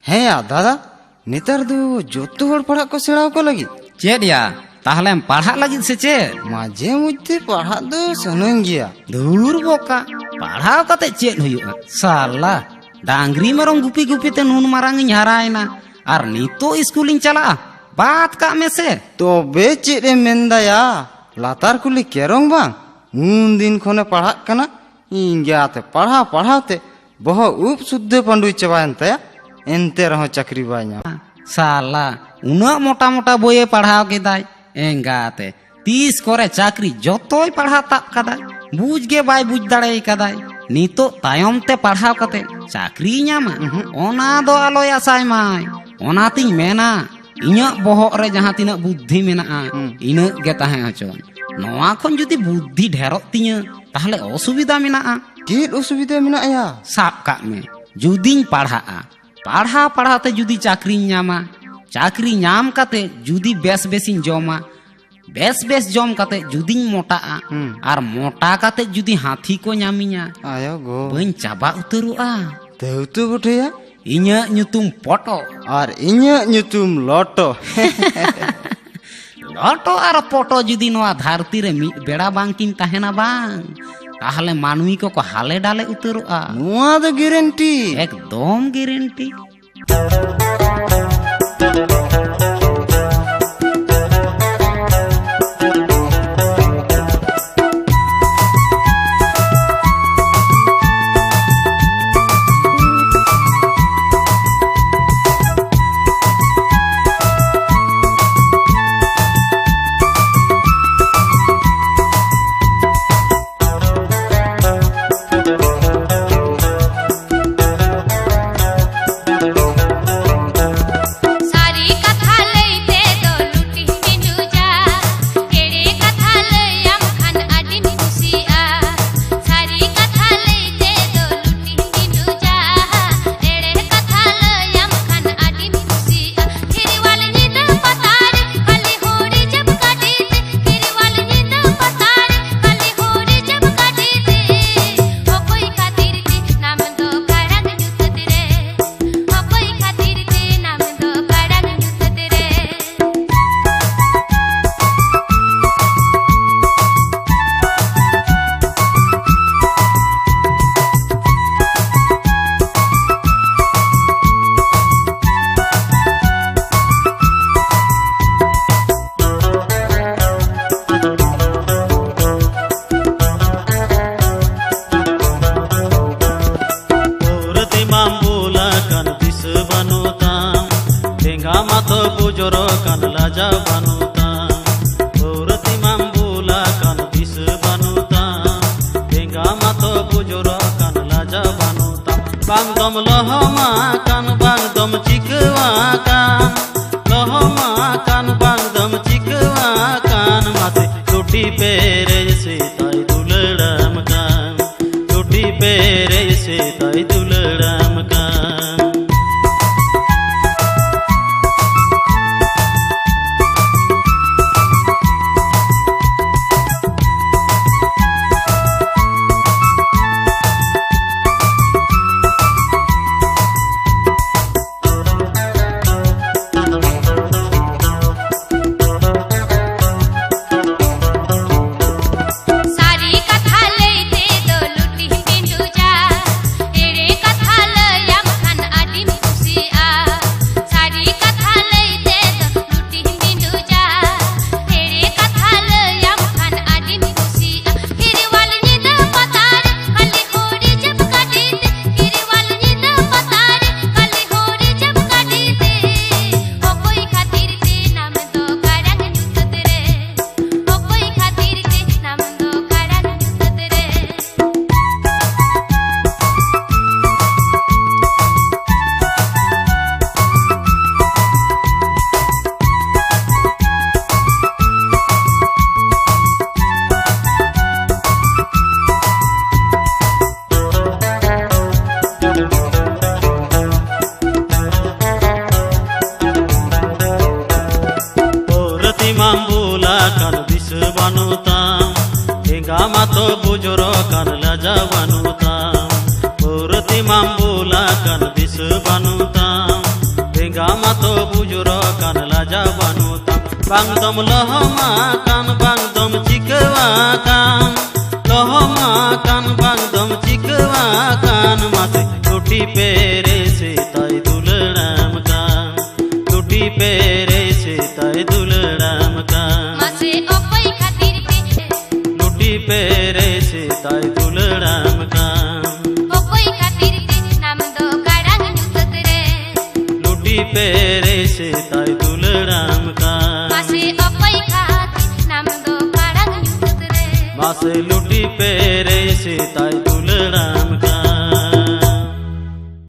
ᱦᱮᱸ ᱭᱟ ᱫᱟᱫᱟ ᱱᱮᱛᱟᱨ ᱫᱚ ᱡᱚᱛᱚ ᱦᱚᱲ ᱯᱟᱲᱦᱟᱜ ᱠᱚ ᱥᱮᱬᱟᱣ ᱠᱚ ᱞᱟᱹᱜᱤᱫ ᱪᱮᱫ ᱭᱟ ᱛᱟᱦᱞᱮᱢ ᱯᱟᱲᱦᱟᱜ ᱞᱟᱹᱜᱤᱫ ᱥᱮ ᱪᱮᱫ? ᱢᱟঝে মধ্যে ᱯᱟᱲᱦᱟᱜ ᱫᱚ ᱥᱟᱱᱟᱧ ᱜᱮᱭᱟ। ধুর বোকা পাড়াও কাতে চেদ হুয়ুগা সালা ডাংরি মেরম গুপি গুপিতে নুন মারাঙ্গিᱧ হারায়না আর নিতো স্কুলিᱧ চালাগᱼᱟ বাদ কাগ মেসে। তবে ᱪᱮᱫ ᱮᱢ ᱢᱮᱱᱫᱟ ᱭᱟ ᱞᱟᱛᱟᱨ ᱠᱩᱞᱦᱤ ᱠᱮᱨᱚᱝ ᱵᱟᱝ ᱩᱱ ᱫᱤন ᱠᱷᱚᱱᱮ ᱯᱟᱲᱦᱟᱜ ᱠᱟᱱᱟ ᱤᱧᱜᱟᱛᱮ ᱯᱟᱲᱦᱟᱣ ᱛᱮ ᱵᱚᱦᱚᱜ ᱩᱵ ᱥᱩদ্ধ ᱯᱟᱸᱰᱩᱭ ᱪᱟᱵᱟᱭᱮᱱ ᱛᱟᱭᱟ ᱮᱱᱛᱮ ᱨᱮᱦᱚᱸ ᱪᱟᱹᱠᱨᱤ ᱵᱟᱭ ᱧᱟᱢᱟ। সালা উনাগ মোটা মোটা বইয়ে পাড়াও কেদাই এঙ্গাতে তিস করে চাকরি যতই পাড়হা তাপ কাদাই বুঝ গে বাই বুঝ দাড়ে কাদাই নিতো তায়মতে পাড়হাও কাতে চাকরি ñামা ওনা দো আলোয় আসাই মাই ওনাতিኝ মেনা ইᱧᱟᱹᱜ বহᱚᱜ রে ᱡᱟᱦᱟᱸ ᱛᱤᱱᱟᱹᱜ ᱵᱩᱫᱽᱫᱷᱤ ᱢᱮᱱᱟᱜᱼᱟ ᱤᱱᱟᱹᱜ ᱜᱮ ᱛᱟᱦᱮᱸ ᱦᱚᱪᱚᱱ ᱱᱚᱣᱟ ᱠᱷᱚᱱ ᱡᱩᱫᱤ ᱵᱩᱫᱽᱫᱷᱤ ᱰᱷᱮᱨᱚᱜ ᱛᱤᱧᱟᱹ ᱛᱟᱦᱞᱮ ᱚᱥᱩᱵᱤᱫᱟ ᱢᱮᱱᱟᱜᱼᱟ। ᱪᱮᱫ ᱚᱥᱩᱵᱤᱫᱟ ᱢᱮᱱᱟᱜᱼᱟ ᱭᱟ? ᱥᱟᱵ ᱠᱟᱜ ᱢᱮ ᱡᱩᱫᱤᱧ ᱯᱟᱲᱦᱟᱜᱼᱟ ᱯᱟᱲᱦᱟᱣ ᱛᱮ ᱡᱩᱫᱤ ᱪᱟᱠরিᱧ ᱧᱟᱢᱟ চাকরি ᱧᱟᱢ ᱠᱟᱛᱮ ᱡᱩᱫᱤ বেশ বেশিᱧ ᱡᱚᱢᱟ বেশ ᱡᱚᱢ ᱠᱟᱛᱮ ᱡᱩᱫᱤᱧ ᱢᱚᱴᱟᱜᱼᱟ আর মোটা কাতে যদি হাতি কো ᱧᱟᱢᱤᱧᱟ আয়ো গো বাᱹᱧ চাবা উᱛᱟᱹᱨᱚᱜᱼᱟ। ᱛᱟᱹᱣ ᱛᱚ ᱵᱚᱴᱷᱮᱭᱟ ᱤᱧᱟᱹᱜ ᱧᱩᱛᱩᱢ ᱯᱚᱴᱚ আর ইᱧᱟᱹᱜ ᱧᱩᱛᱩᱢ লটো। লটো আর পটো যদি নোয়া ধারতি রে মিদ বেড়া বাংকিন তাহেনা বাং তাহলে মানুষ কো হালে ডালে উতরোগᱼᱟ। নোয়া দ গ্যারান্টি একদম guarantee. Purati mambula kan bisu banutam bang dom lohmakan bang dom cikawakan lohmakan bang dom cikawakan mase luti pere se tai duladamkan luti pere se tai duladamkan mase opai khatir te luti pere se tai duladamkan opai khatir te nam do kadang nyutat re luti pere se tai duladamkan mase opai khatir nam do kadang nyutat re mase luti pere se tai duladamkan